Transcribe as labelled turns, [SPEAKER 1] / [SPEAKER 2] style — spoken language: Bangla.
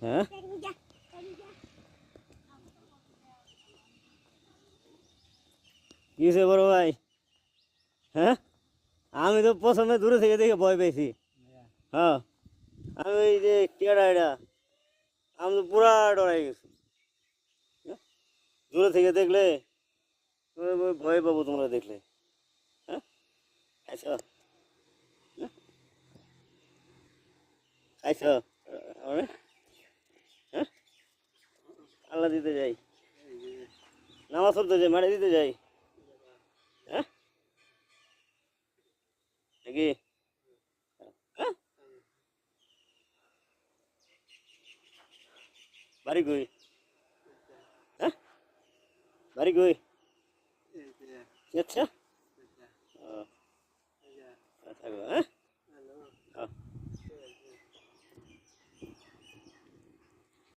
[SPEAKER 1] হ্যাঁ কি হয়েছে বড় ভাই? হ্যাঁ আমি তো প্রথমে দূরে থেকে দেখে ভয় পেয়েছি। হ্যাঁ আমি ওই যে টেরা এটা আমি তো পুরা ডরাই গেছি। হ্যাঁ? দূরে থেকে দেখলে ভয় পাবো তোমরা দেখলে। হ্যাঁ আচ্ছা আচ্ছা হ্যাঁ আল্লাহ দিতে যাই, নামাজ পড়তে যাই, মাঠে দিতে যাই। হ্যাঁ নাকি? হ্যাঁ বাড়ি কই? হ্যাঁ বাড়ি কই? আচ্ছা ও, থাকো হ্যাঁ।